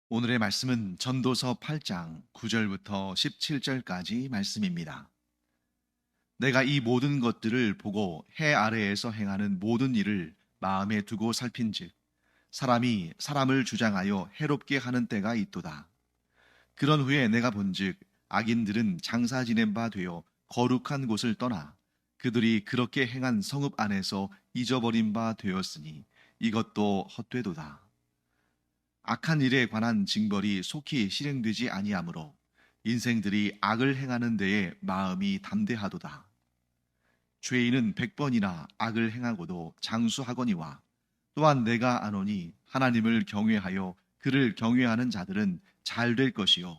오늘의 말씀은 전도서 8장 9절부터 17절까지 말씀입니다. 내가 이 모든 것들을 보고 해 아래에서 행하는 모든 일을 마음에 두고 살핀즉 사람이 사람을 주장하여 해롭게 하는 때가 있도다. 그런 후에 내가 본즉 악인들은 장사 지낸 바 되어 거룩한 곳을 떠나 그들이 그렇게 행한 성읍 안에서 잊어버린 바 되었으니 이것도 헛되도다. 악한 일에 관한 징벌이 속히 실행되지 아니하므로 인생들이 악을 행하는 데에 마음이 담대하도다. 죄인은 100번이나 악을 행하고도 장수하거니와 또한 내가 아노니 하나님을 경외하여 그를 경외하는 자들은 잘 될 것이요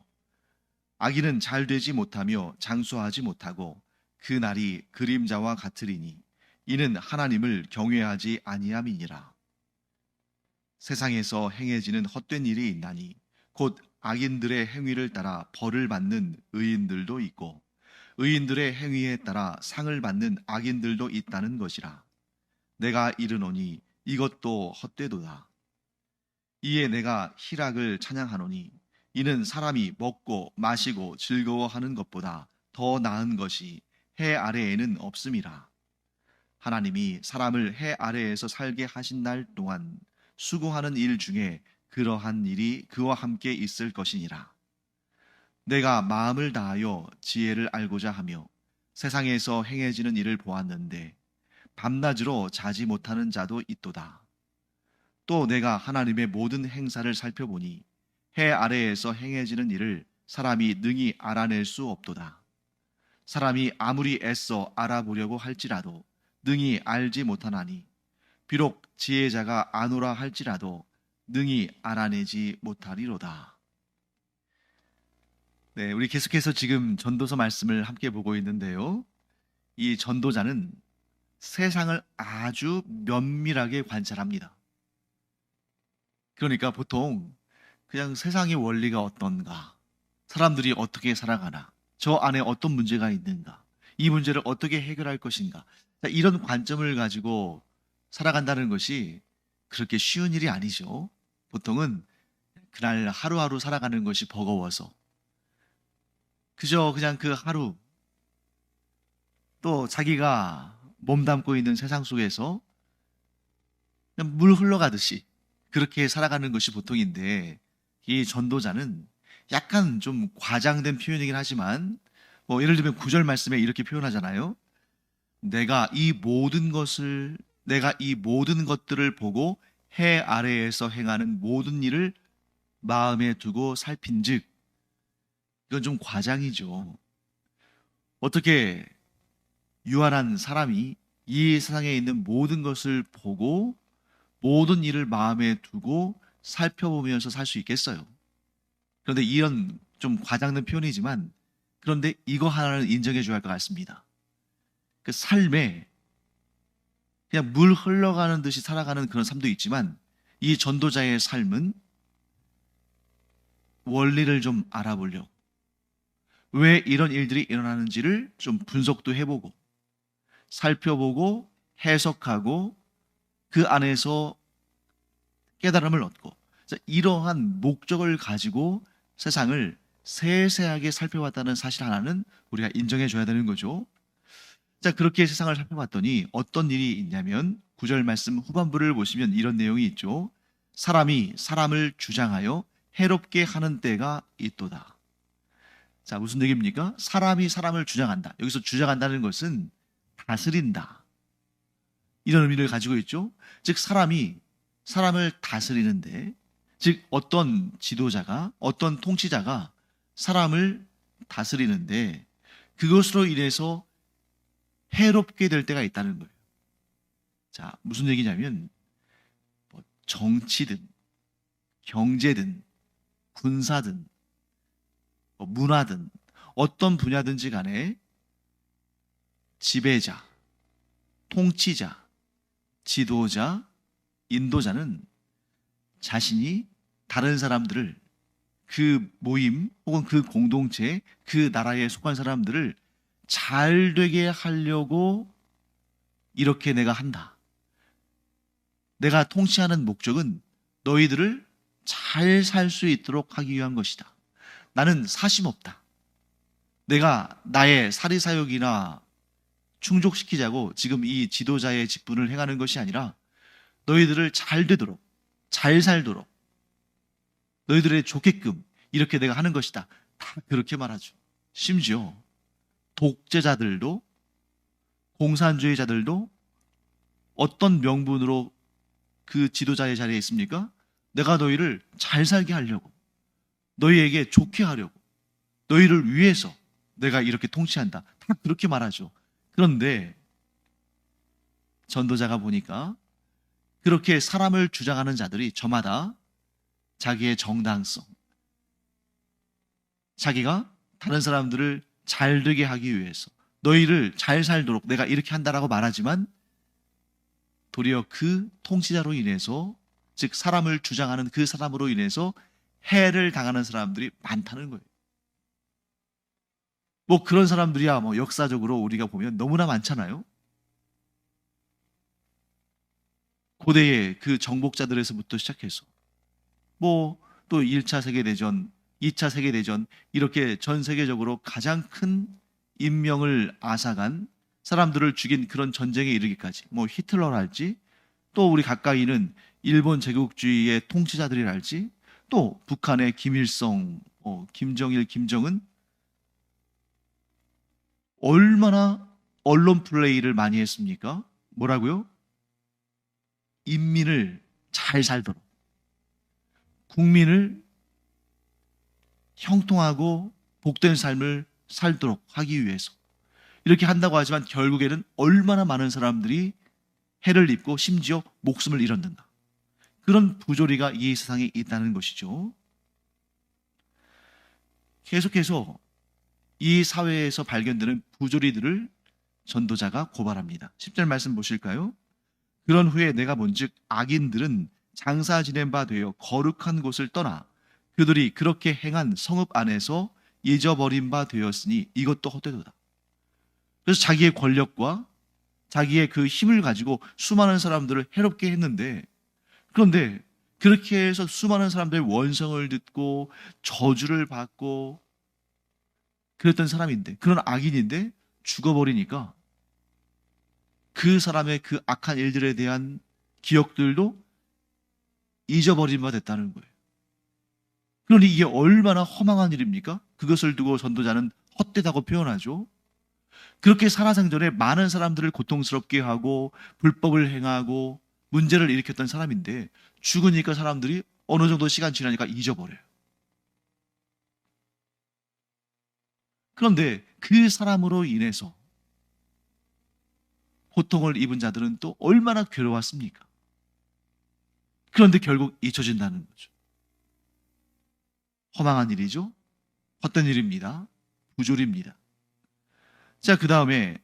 악인은 잘 되지 못하며 장수하지 못하고 그 날이 그림자와 같으리니 이는 하나님을 경외하지 아니함이니라. 세상에서 행해지는 헛된 일이 있나니 곧 악인들의 행위를 따라 벌을 받는 의인들도 있고 의인들의 행위에 따라 상을 받는 악인들도 있다는 것이라. 내가 이르노니 이것도 헛되도다. 이에 내가 희락을 찬양하노니 이는 사람이 먹고 마시고 즐거워하는 것보다 더 나은 것이 해 아래에는 없음이라. 하나님이 사람을 해 아래에서 살게 하신 날 동안 수고하는 일 중에 그러한 일이 그와 함께 있을 것이니라. 내가 마음을 다하여 지혜를 알고자 하며 세상에서 행해지는 일을 보았는데 밤낮으로 자지 못하는 자도 있도다. 또 내가 하나님의 모든 행사를 살펴보니 해 아래에서 행해지는 일을 사람이 능히 알아낼 수 없도다. 사람이 아무리 애써 알아보려고 할지라도 능히 알지 못하나니 비록 지혜자가 아노라 할지라도 능히 알아내지 못하리로다. 네, 우리 계속해서 지금 전도서 말씀을 함께 보고 있는데요. 이 전도자는 세상을 아주 면밀하게 관찰합니다. 그러니까 보통 그냥 세상의 원리가 어떤가, 사람들이 어떻게 살아가나, 저 안에 어떤 문제가 있는가, 이 문제를 어떻게 해결할 것인가, 이런 관점을 가지고 살아간다는 것이 그렇게 쉬운 일이 아니죠. 보통은 그날 하루하루 살아가는 것이 버거워서 그저 그냥 그 하루 또 자기가 몸담고 있는 세상 속에서 그냥 물 흘러가듯이 그렇게 살아가는 것이 보통인데 이 전도자는 약간 좀 과장된 표현이긴 하지만 뭐 예를 들면 9절 말씀에 이렇게 표현하잖아요. 내가 이 모든 것들을 보고 해 아래에서 행하는 모든 일을 마음에 두고 살핀즉 이건 좀 과장이죠. 어떻게 유한한 사람이 이 세상에 있는 모든 것을 보고 모든 일을 마음에 두고 살펴보면서 살 수 있겠어요? 그런데 이런 좀 과장된 표현이지만 그런데 이거 하나는 인정해 줘야 할 것 같습니다. 그 삶에 그냥 물 흘러가는 듯이 살아가는 그런 삶도 있지만 이 전도자의 삶은 원리를 좀 알아보려고 왜 이런 일들이 일어나는지를 좀 분석도 해보고 살펴보고 해석하고 그 안에서 깨달음을 얻고 이러한 목적을 가지고 세상을 세세하게 살펴봤다는 사실 하나는 우리가 인정해 줘야 되는 거죠. 자, 그렇게 세상을 살펴봤더니 어떤 일이 있냐면 9절 말씀 후반부를 보시면 이런 내용이 있죠. 사람이 사람을 주장하여 해롭게 하는 때가 있도다. 자, 무슨 얘기입니까? 사람이 사람을 주장한다. 여기서 주장한다는 것은 다스린다. 이런 의미를 가지고 있죠. 즉, 사람이 사람을 다스리는데, 즉, 어떤 지도자가, 어떤 통치자가 사람을 다스리는데, 그것으로 인해서 해롭게 될 때가 있다는 거예요. 자, 무슨 얘기냐면, 뭐 정치든, 경제든, 군사든, 뭐 문화든, 어떤 분야든지 간에 지배자, 통치자, 지도자, 인도자는 자신이 다른 사람들을 그 모임 혹은 그 공동체, 그 나라에 속한 사람들을 잘 되게 하려고 이렇게 내가 한다. 내가 통치하는 목적은 너희들을 잘 살 수 있도록 하기 위한 것이다. 나는 사심 없다. 내가 나의 사리사욕이나 충족시키자고 지금 이 지도자의 직분을 행하는 것이 아니라 너희들을 잘 되도록, 잘 살도록, 너희들의 좋게끔 이렇게 내가 하는 것이다. 다 그렇게 말하죠. 심지어 독재자들도, 공산주의자들도 어떤 명분으로 그 지도자의 자리에 있습니까? 내가 너희를 잘 살게 하려고, 너희에게 좋게 하려고, 너희를 위해서 내가 이렇게 통치한다. 다 그렇게 말하죠. 그런데 전도자가 보니까 그렇게 사람을 주장하는 자들이 저마다 자기의 정당성, 자기가 다른 사람들을 잘 되게 하기 위해서 너희를 잘 살도록 내가 이렇게 한다라고 말하지만 도리어 그 통치자로 인해서, 즉 사람을 주장하는 그 사람으로 인해서 해를 당하는 사람들이 많다는 거예요. 뭐 그런 사람들이야 뭐 역사적으로 우리가 보면 너무나 많잖아요. 고대의 그 정복자들에서부터 시작해서 뭐 또 1차 세계대전, 2차 세계대전 이렇게 전 세계적으로 가장 큰 인명을 앗아간 사람들을 죽인 그런 전쟁에 이르기까지 뭐 히틀러랄지, 또 우리 가까이는 일본 제국주의의 통치자들이랄지, 또 북한의 김일성, 김정일, 김정은 얼마나 언론 플레이를 많이 했습니까? 뭐라고요? 인민을 잘 살도록, 국민을 형통하고 복된 삶을 살도록 하기 위해서 이렇게 한다고 하지만 결국에는 얼마나 많은 사람들이 해를 입고 심지어 목숨을 잃었는가. 그런 부조리가 이 세상에 있다는 것이죠. 계속해서 이 사회에서 발견되는 부조리들을 전도자가 고발합니다. 10절 말씀 보실까요? 그런 후에 내가 본즉 악인들은 장사 지낸 바 되어 거룩한 곳을 떠나 그들이 그렇게 행한 성읍 안에서 잊어버린 바 되었으니 이것도 헛되도다. 그래서 자기의 권력과 자기의 그 힘을 가지고 수많은 사람들을 해롭게 했는데, 그런데 그렇게 해서 수많은 사람들의 원성을 듣고 저주를 받고 그랬던 사람인데, 그런 악인인데 죽어버리니까 그 사람의 그 악한 일들에 대한 기억들도 잊어버린 바 됐다는 거예요. 그러니 이게 얼마나 허망한 일입니까? 그것을 두고 전도자는 헛되다고 표현하죠. 그렇게 살아생전에 많은 사람들을 고통스럽게 하고 불법을 행하고 문제를 일으켰던 사람인데 죽으니까 사람들이 어느 정도 시간 지나니까 잊어버려요. 그런데 그 사람으로 인해서 고통을 입은 자들은 또 얼마나 괴로웠습니까? 그런데 결국 잊혀진다는 거죠. 허망한 일이죠. 헛된 일입니다. 부조리입니다. 자, 그 다음에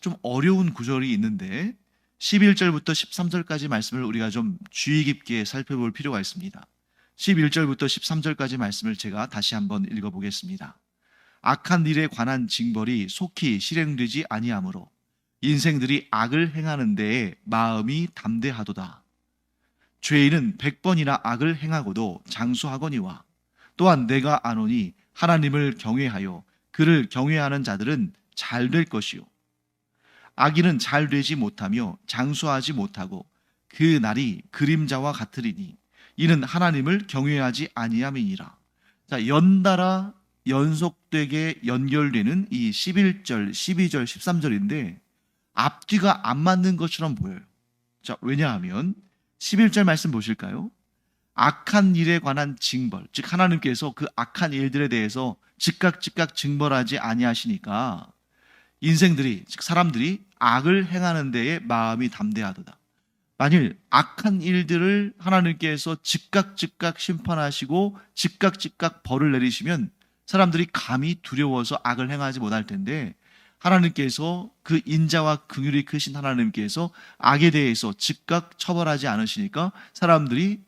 좀 어려운 구절이 있는데 11절부터 13절까지 말씀을 우리가 좀 주의 깊게 살펴볼 필요가 있습니다. 11절부터 13절까지 말씀을 제가 다시 한번 읽어보겠습니다. 악한 일에 관한 징벌이 속히 실행되지 아니하므로 인생들이 악을 행하는 데에 마음이 담대하도다. 죄인은 100번이나 악을 행하고도 장수하거니와 또한 내가 아노니 하나님을 경외하여 그를 경외하는 자들은 잘 될 것이요 악인은 잘 되지 못하며 장수하지 못하고 그 날이 그림자와 같으리니 이는 하나님을 경외하지 아니함이니라. 자, 연달아 연속되게 연결되는 이 11절, 12절, 13절인데 앞뒤가 안 맞는 것처럼 보여요. 자, 왜냐하면 11절 말씀 보실까요? 악한 일에 관한 징벌, 즉 하나님께서 그 악한 일들에 대해서 즉각 징벌하지 아니하시니까 인생들이, 즉 사람들이 악을 행하는 데에 마음이 담대하도다. 만일 악한 일들을 하나님께서 즉각 심판하시고 즉각 벌을 내리시면 사람들이 감히 두려워서 악을 행하지 못할 텐데, 하나님께서 그 인자와 긍휼이 크신 하나님께서 악에 대해서 즉각 처벌하지 않으시니까 사람들이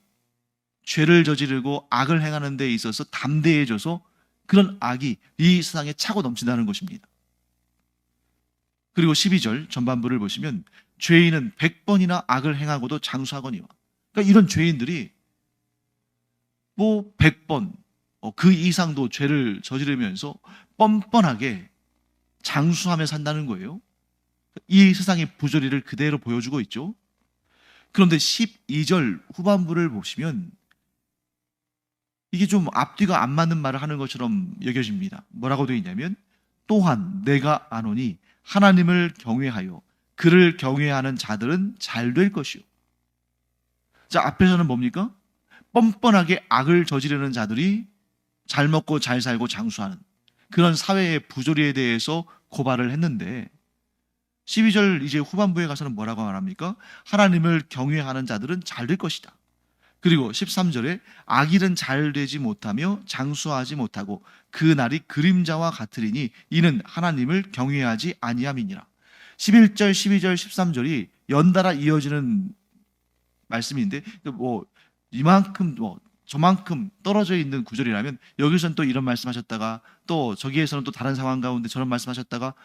죄를 저지르고 악을 행하는 데 있어서 담대해져서 그런 악이 이 세상에 차고 넘친다는 것입니다. 그리고 12절 전반부를 보시면 죄인은 100번이나 악을 행하고도 장수하거니와, 그러니까 이런 죄인들이 뭐 100번 그 이상도 죄를 저지르면서 뻔뻔하게 장수하며 산다는 거예요. 이 세상의 부조리를 그대로 보여주고 있죠. 그런데 12절 후반부를 보시면 이게 좀 앞뒤가 안 맞는 말을 하는 것처럼 여겨집니다. 뭐라고 되어 있냐면, 또한 내가 아노니 하나님을 경외하여 그를 경외하는 자들은 잘 될 것이요. 자, 앞에서는 뭡니까? 뻔뻔하게 악을 저지르는 자들이 잘 먹고 잘 살고 장수하는 그런 사회의 부조리에 대해서 고발을 했는데, 12절 이제 후반부에 가서는 뭐라고 말합니까? 하나님을 경외하는 자들은 잘 될 것이다. 그리고 13절에 악일은 잘 되지 못하며 장수하지 못하고 그 날이 그림자와 같으리니 이는 하나님을 경외하지 아니함이니라. 11절, 12절, 13절이 연달아 이어지는 말씀인데, 뭐 이만큼 저만큼 떨어져 있는 구절이라면 여기서는 또 이런 말씀하셨다가 또 저기에서는 또 다른 상황 가운데 저런 말씀하셨다가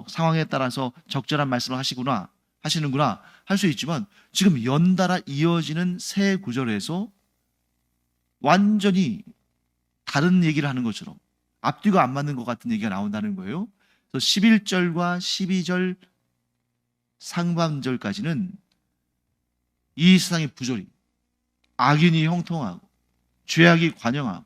상황에 따라서 적절한 말씀을 하시는구나 할 수 있지만, 지금 연달아 이어지는 세 구절에서 완전히 다른 얘기를 하는 것처럼 앞뒤가 안 맞는 것 같은 얘기가 나온다는 거예요. 그래서 11절과 12절 상반절까지는 이 세상의 부조리, 악인이 형통하고 죄악이 관영하고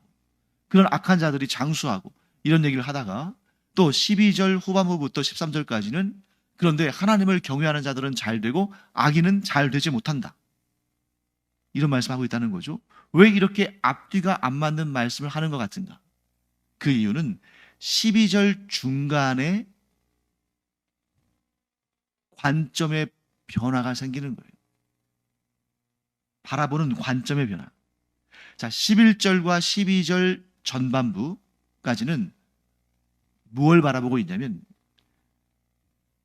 그런 악한 자들이 장수하고 이런 얘기를 하다가, 또 12절 후반부부터 13절까지는 그런데 하나님을 경외하는 자들은 잘 되고 악인은 잘 되지 못한다, 이런 말씀하고 있다는 거죠. 왜 이렇게 앞뒤가 안 맞는 말씀을 하는 것 같은가? 그 이유는 12절 중간에 관점의 변화가 생기는 거예요. 바라보는 관점의 변화. 자, 11절과 12절 전반부까지는 무엇을 바라보고 있냐면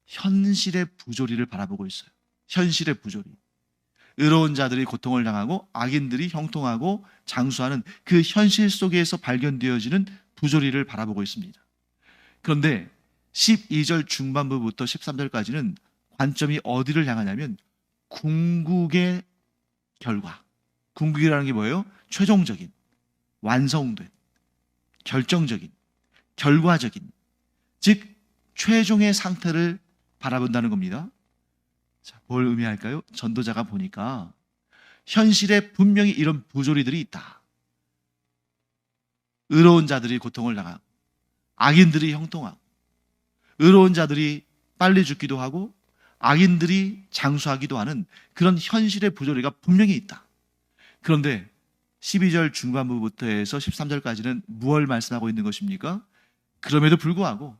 현실의 부조리를 바라보고 있어요. 현실의 부조리. 의로운 자들이 고통을 당하고 악인들이 형통하고 장수하는 그 현실 속에서 발견되어지는 부조리를 바라보고 있습니다. 그런데 12절 중반부부터 13절까지는 관점이 어디를 향하냐면 궁극의 결과. 궁극이라는 게 뭐예요? 최종적인, 완성된, 결정적인, 결과적인, 즉 최종의 상태를 바라본다는 겁니다. 자, 뭘 의미할까요? 전도자가 보니까 현실에 분명히 이런 부조리들이 있다. 의로운 자들이 고통을 당하고 악인들이 형통하고 의로운 자들이 빨리 죽기도 하고 악인들이 장수하기도 하는 그런 현실의 부조리가 분명히 있다. 그런데 12절 중반부부터 해서 13절까지는 무엇을 말씀하고 있는 것입니까? 그럼에도 불구하고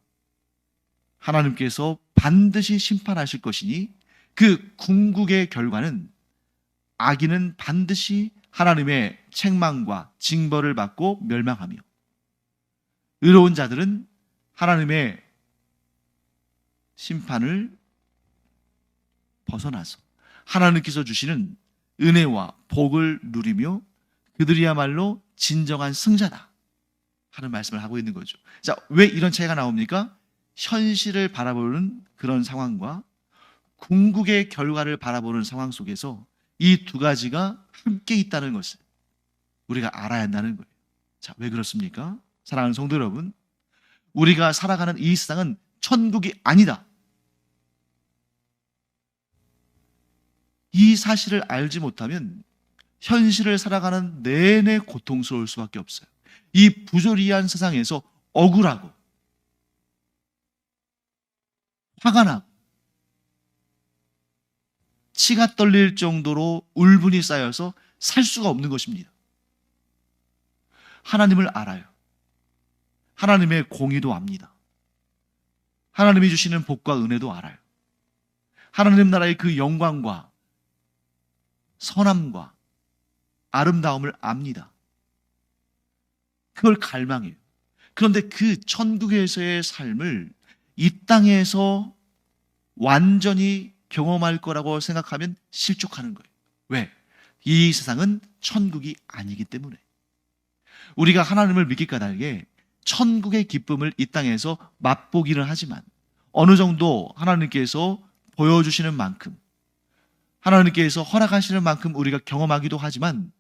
하나님께서 반드시 심판하실 것이니 그 궁극의 결과는 악인은 반드시 하나님의 책망과 징벌을 받고 멸망하며 의로운 자들은 하나님의 심판을 벗어나서 하나님께서 주시는 은혜와 복을 누리며 그들이야말로 진정한 승자다 하는 말씀을 하고 있는 거죠. 자, 왜 이런 차이가 나옵니까? 현실을 바라보는 그런 상황과 궁극의 결과를 바라보는 상황 속에서 이 두 가지가 함께 있다는 것을 우리가 알아야 한다는 거예요. 자, 왜 그렇습니까? 사랑하는 성도 여러분, 우리가 살아가는 이 세상은 천국이 아니다. 이 사실을 알지 못하면 현실을 살아가는 내내 고통스러울 수밖에 없어요. 이 부조리한 세상에서 억울하고 화가 나고 치가 떨릴 정도로 울분이 쌓여서 살 수가 없는 것입니다. 하나님을 알아요. 하나님의 공의도 압니다. 하나님이 주시는 복과 은혜도 알아요. 하나님 나라의 그 영광과 선함과 아름다움을 압니다. 그걸 갈망해요. 그런데 그 천국에서의 삶을 이 땅에서 완전히 경험할 거라고 생각하면 실족하는 거예요. 왜? 이 세상은 천국이 아니기 때문에. 우리가 하나님을 믿기 까닭에 천국의 기쁨을 이 땅에서 맛보기는 하지만 어느 정도 하나님께서 보여주시는 만큼, 하나님께서 허락하시는 만큼 우리가 경험하기도 하지만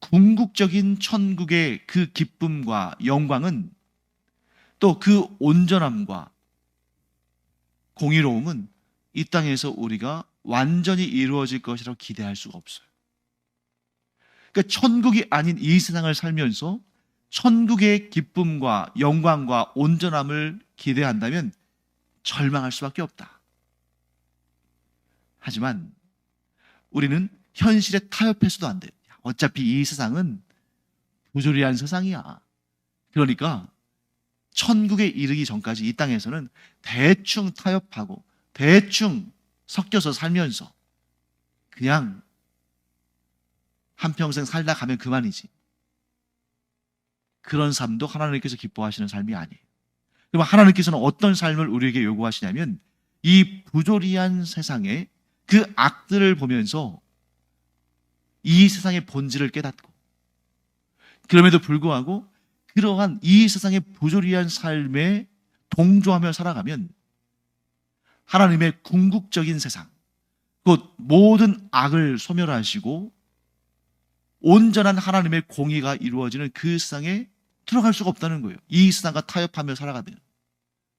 궁극적인 천국의 그 기쁨과 영광은, 또 그 온전함과 공의로움은 이 땅에서 우리가 완전히 이루어질 것이라고 기대할 수가 없어요. 그러니까 천국이 아닌 이 세상을 살면서 천국의 기쁨과 영광과 온전함을 기대한다면 절망할 수밖에 없다. 하지만 우리는 현실에 타협해서도 안 돼요. 어차피 이 세상은 부조리한 세상이야. 그러니까 천국에 이르기 전까지 이 땅에서는 대충 타협하고 대충 섞여서 살면서 그냥 한평생 살다 가면 그만이지. 그런 삶도 하나님께서 기뻐하시는 삶이 아니에요. 그럼 하나님께서는 어떤 삶을 우리에게 요구하시냐면, 이 부조리한 세상에 그 악들을 보면서 이 세상의 본질을 깨닫고, 그럼에도 불구하고 그러한 이 세상의 부조리한 삶에 동조하며 살아가면 하나님의 궁극적인 세상, 곧 모든 악을 소멸하시고 온전한 하나님의 공의가 이루어지는 그 세상에 들어갈 수가 없다는 거예요. 이 세상과 타협하며 살아가면.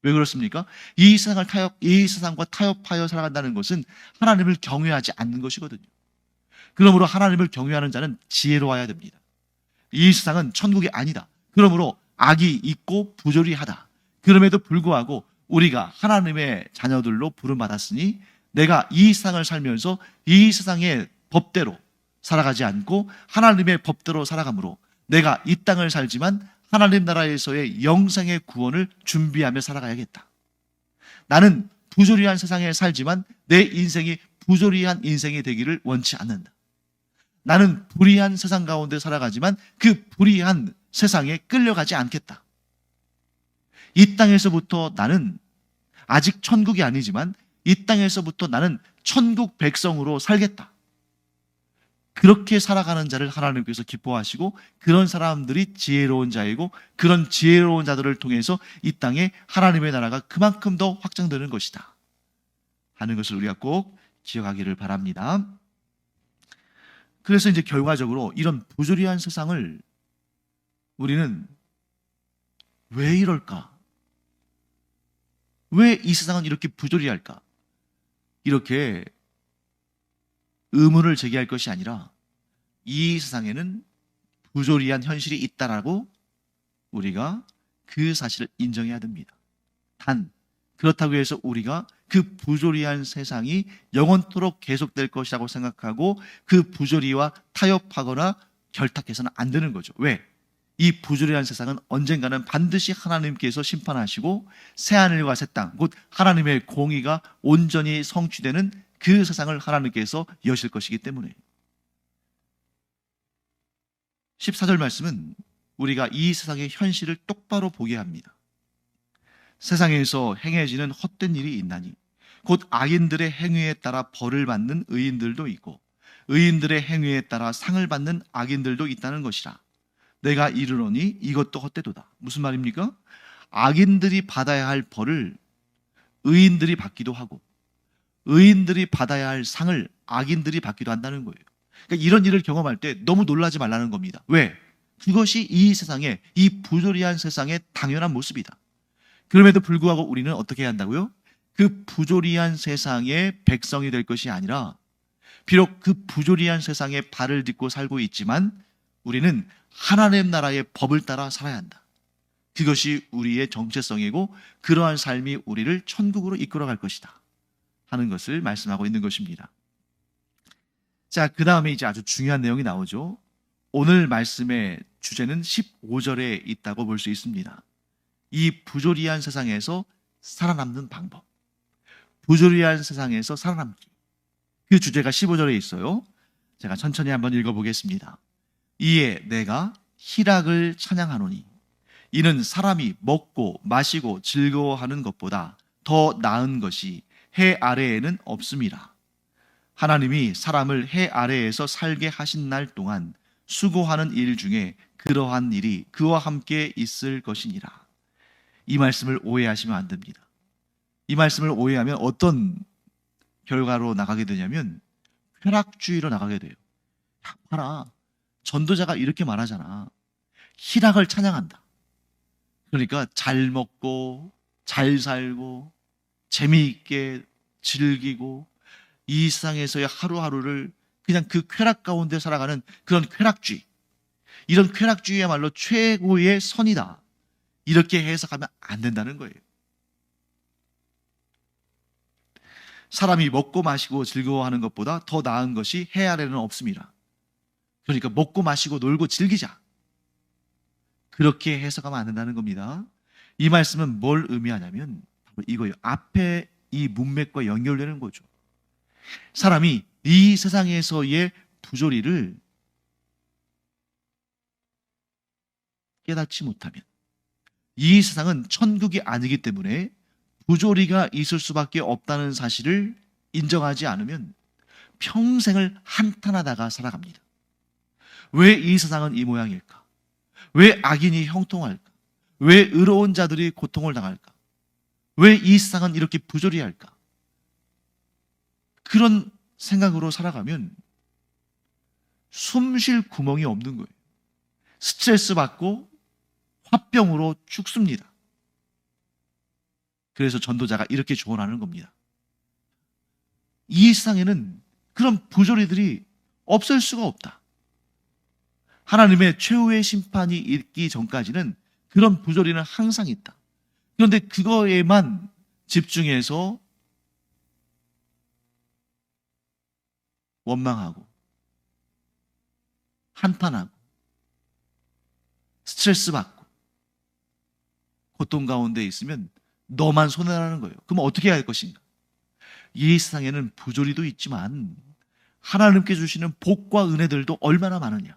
왜 그렇습니까? 이 세상과 타협하여 살아간다는 것은 하나님을 경외하지 않는 것이거든요. 그러므로 하나님을 경외하는 자는 지혜로워야 됩니다. 이 세상은 천국이 아니다. 그러므로 악이 있고 부조리하다. 그럼에도 불구하고 우리가 하나님의 자녀들로 부름받았으니 내가 이 세상을 살면서 이 세상의 법대로 살아가지 않고 하나님의 법대로 살아가므로 내가 이 땅을 살지만 하나님 나라에서의 영생의 구원을 준비하며 살아가야겠다. 나는 부조리한 세상에 살지만 내 인생이 부조리한 인생이 되기를 원치 않는다. 나는 불의한 세상 가운데 살아가지만 그 불의한 세상에 끌려가지 않겠다. 이 땅에서부터 나는 아직 천국이 아니지만 이 땅에서부터 나는 천국 백성으로 살겠다. 그렇게 살아가는 자를 하나님께서 기뻐하시고 그런 사람들이 지혜로운 자이고 그런 지혜로운 자들을 통해서 이 땅에 하나님의 나라가 그만큼 더 확장되는 것이다 하는 것을 우리가 꼭 기억하기를 바랍니다. 그래서 이제 결과적으로 이런 부조리한 세상을 우리는 왜 이럴까? 왜 이 세상은 이렇게 부조리할까? 이렇게 의문을 제기할 것이 아니라 이 세상에는 부조리한 현실이 있다라고 우리가 그 사실을 인정해야 됩니다. 단 그렇다고 해서 우리가 그 부조리한 세상이 영원토록 계속될 것이라고 생각하고 그 부조리와 타협하거나 결탁해서는 안 되는 거죠. 왜? 이 부조리한 세상은 언젠가는 반드시 하나님께서 심판하시고 새하늘과 새 땅, 곧 하나님의 공의가 온전히 성취되는 그 세상을 하나님께서 여실 것이기 때문에 14절 말씀은 우리가 이 세상의 현실을 똑바로 보게 합니다. 세상에서 행해지는 헛된 일이 있나니 곧 악인들의 행위에 따라 벌을 받는 의인들도 있고 의인들의 행위에 따라 상을 받는 악인들도 있다는 것이라. 내가 이르노니 이것도 헛되도다. 무슨 말입니까? 악인들이 받아야 할 벌을 의인들이 받기도 하고 의인들이 받아야 할 상을 악인들이 받기도 한다는 거예요. 그러니까 이런 일을 경험할 때 너무 놀라지 말라는 겁니다. 왜? 그것이 이 세상에, 이 부조리한 세상의 당연한 모습이다. 그럼에도 불구하고 우리는 어떻게 해야 한다고요? 그 부조리한 세상의 백성이 될 것이 아니라 비록 그 부조리한 세상에 발을 딛고 살고 있지만 우리는 하나님 나라의 법을 따라 살아야 한다. 그것이 우리의 정체성이고 그러한 삶이 우리를 천국으로 이끌어갈 것이다 하는 것을 말씀하고 있는 것입니다. 자, 그 다음에 이제 아주 중요한 내용이 나오죠. 오늘 말씀의 주제는 15절에 있다고 볼 수 있습니다. 이 부조리한 세상에서 살아남는 방법, 부조리한 세상에서 살아남기, 그 주제가 15절에 있어요. 제가 천천히 한번 읽어보겠습니다. 이에 내가 희락을 찬양하노니 이는 사람이 먹고 마시고 즐거워하는 것보다 더 나은 것이 해 아래에는 없음이라. 하나님이 사람을 해 아래에서 살게 하신 날 동안 수고하는 일 중에 그러한 일이 그와 함께 있을 것이니라. 이 말씀을 오해하시면 안 됩니다. 이 말씀을 오해하면 어떤 결과로 나가게 되냐면 쾌락주의로 나가게 돼요. 야, 봐라. 전도자가 이렇게 말하잖아. 희락을 찬양한다. 그러니까 잘 먹고 잘 살고 재미있게 즐기고 이 세상에서의 하루하루를 그냥 그 쾌락 가운데 살아가는 그런 쾌락주의. 이런 쾌락주의야말로 최고의 선이다. 이렇게 해석하면 안 된다는 거예요. 사람이 먹고 마시고 즐거워하는 것보다 더 나은 것이 해 아래는 없습니다. 그러니까 먹고 마시고 놀고 즐기자. 그렇게 해석하면 안 된다는 겁니다. 이 말씀은 뭘 의미하냐면 바로 이거예요. 앞에 이 문맥과 연결되는 거죠. 사람이 이 세상에서의 부조리를 깨닫지 못하면 이 세상은 천국이 아니기 때문에 부조리가 있을 수밖에 없다는 사실을 인정하지 않으면 평생을 한탄하다가 살아갑니다. 왜 이 세상은 이 모양일까? 왜 악인이 형통할까? 왜 의로운 자들이 고통을 당할까? 왜 이 세상은 이렇게 부조리할까? 그런 생각으로 살아가면 숨 쉴 구멍이 없는 거예요. 스트레스 받고 화병으로 죽습니다. 그래서 전도자가 이렇게 조언하는 겁니다. 이 세상에는 그런 부조리들이 없을 수가 없다. 하나님의 최후의 심판이 있기 전까지는 그런 부조리는 항상 있다. 그런데 그거에만 집중해서 원망하고 한탄하고 스트레스 받고 고통 가운데 있으면 너만 손해라는 거예요. 그럼 어떻게 해야 할 것인가? 이 세상에는 부조리도 있지만 하나님께 주시는 복과 은혜들도 얼마나 많으냐.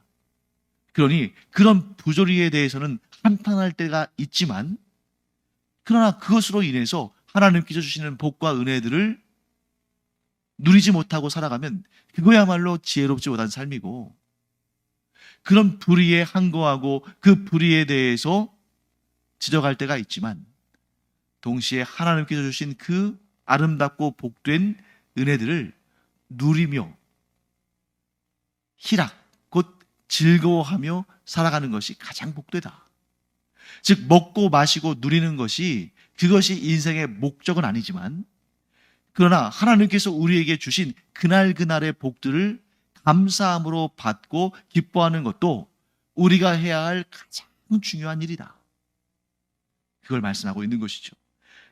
그러니 그런 부조리에 대해서는 한탄할 때가 있지만 그러나 그것으로 인해서 하나님께서 주시는 복과 은혜들을 누리지 못하고 살아가면 그거야말로 지혜롭지 못한 삶이고 그런 불의에 항거하고 그 불의에 대해서 지적할 때가 있지만 동시에 하나님께서 주신 그 아름답고 복된 은혜들을 누리며 희락, 곧 즐거워하며 살아가는 것이 가장 복되다. 즉 먹고 마시고 누리는 것이 그것이 인생의 목적은 아니지만 그러나 하나님께서 우리에게 주신 그날그날의 복들을 감사함으로 받고 기뻐하는 것도 우리가 해야 할 가장 중요한 일이다. 그걸 말씀하고 있는 것이죠.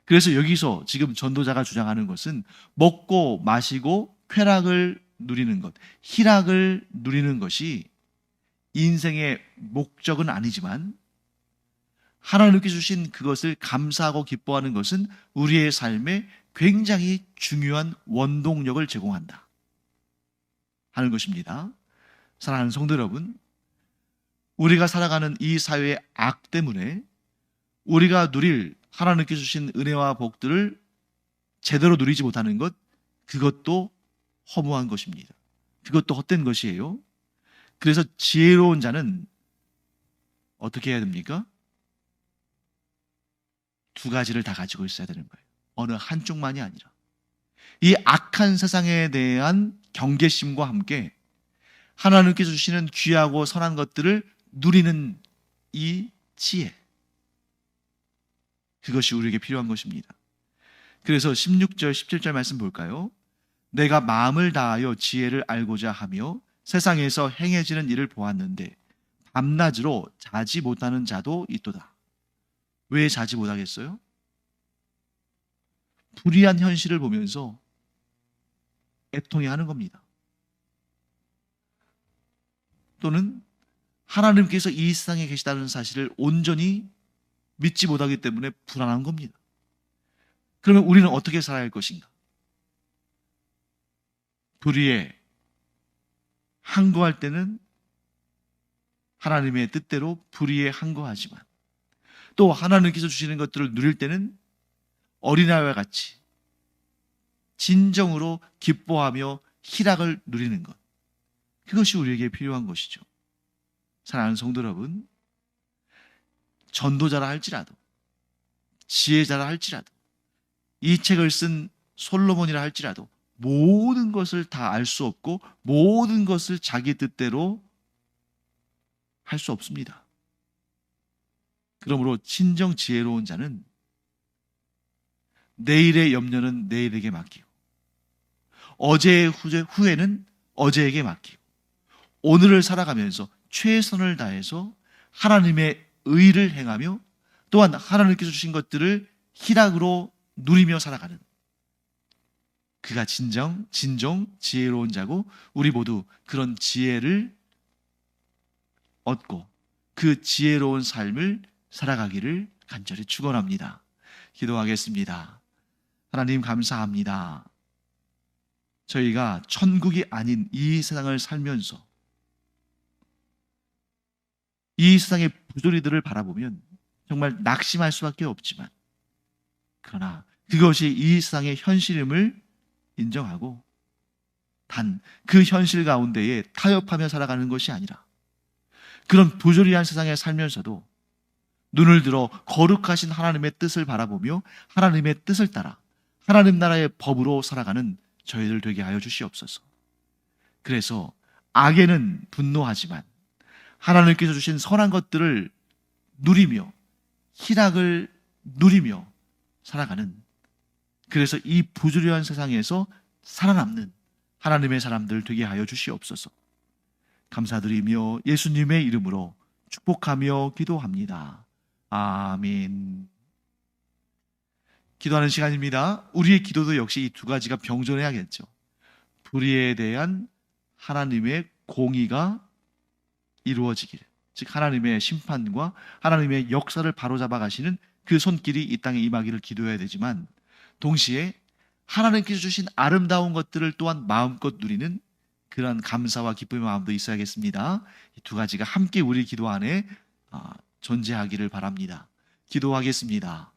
그래서 여기서 지금 전도자가 주장하는 것은 먹고 마시고 쾌락을 누리는 것, 희락을 누리는 것이 인생의 목적은 아니지만 하나님께 주신 그것을 감사하고 기뻐하는 것은 우리의 삶에 굉장히 중요한 원동력을 제공한다 하는 것입니다. 사랑하는 성도 여러분, 우리가 살아가는 이 사회의 악 때문에 우리가 누릴 하나님께 주신 은혜와 복들을 제대로 누리지 못하는 것, 그것도 허무한 것입니다. 그것도 헛된 것이에요. 그래서 지혜로운 자는 어떻게 해야 됩니까? 두 가지를 다 가지고 있어야 되는 거예요. 어느 한쪽만이 아니라. 이 악한 세상에 대한 경계심과 함께 하나님께서 주시는 귀하고 선한 것들을 누리는 이 지혜. 그것이 우리에게 필요한 것입니다. 그래서 16절, 17절 말씀 볼까요? 내가 마음을 다하여 지혜를 알고자 하며 세상에서 행해지는 일을 보았는데 밤낮으로 자지 못하는 자도 있도다. 왜 자지 못하겠어요? 불의한 현실을 보면서 애통해하는 겁니다. 또는 하나님께서 이 세상에 계시다는 사실을 온전히 믿지 못하기 때문에 불안한 겁니다. 그러면 우리는 어떻게 살아야 할 것인가? 불의에 항거할 때는 하나님의 뜻대로 불의에 항거하지만 또 하나님께서 주시는 것들을 누릴 때는 어린아이와 같이 진정으로 기뻐하며 희락을 누리는 것, 그것이 우리에게 필요한 것이죠. 사랑하는 성도 여러분, 전도자라 할지라도 지혜자라 할지라도 이 책을 쓴 솔로몬이라 할지라도 모든 것을 다 알 수 없고 모든 것을 자기 뜻대로 할 수 없습니다. 그러므로 진정 지혜로운 자는 내일의 염려는 내일에게 맡기고 어제의 후회는 어제에게 맡기고 오늘을 살아가면서 최선을 다해서 하나님의 의를 행하며 또한 하나님께서 주신 것들을 희락으로 누리며 살아가는 그가 진정 지혜로운 자고 우리 모두 그런 지혜를 얻고 그 지혜로운 삶을 살아가기를 간절히 축원합니다. 기도하겠습니다. 하나님 감사합니다. 저희가 천국이 아닌 이 세상을 살면서 이 세상의 부조리들을 바라보면 정말 낙심할 수밖에 없지만 그러나 그것이 이 세상의 현실임을 인정하고 단 그 현실 가운데에 타협하며 살아가는 것이 아니라 그런 부조리한 세상에 살면서도 눈을 들어 거룩하신 하나님의 뜻을 바라보며 하나님의 뜻을 따라 하나님 나라의 법으로 살아가는 저희들 되게 하여 주시옵소서. 그래서 악에는 분노하지만 하나님께서 주신 선한 것들을 누리며 희락을 누리며 살아가는 그래서 이 부조리한 세상에서 살아남는 하나님의 사람들 되게 하여 주시옵소서. 감사드리며 예수님의 이름으로 축복하며 기도합니다. 아멘. 기도하는 시간입니다. 우리의 기도도 역시 이 두 가지가 병존해야겠죠. 불의에 대한 하나님의 공의가 이루어지길, 즉 하나님의 심판과 하나님의 역사를 바로잡아 가시는 그 손길이 이 땅에 임하기를 기도해야 되지만 동시에 하나님께서 주신 아름다운 것들을 또한 마음껏 누리는 그런 감사와 기쁨의 마음도 있어야겠습니다. 이 두 가지가 함께 우리 기도 안에 존재하기를 바랍니다. 기도하겠습니다.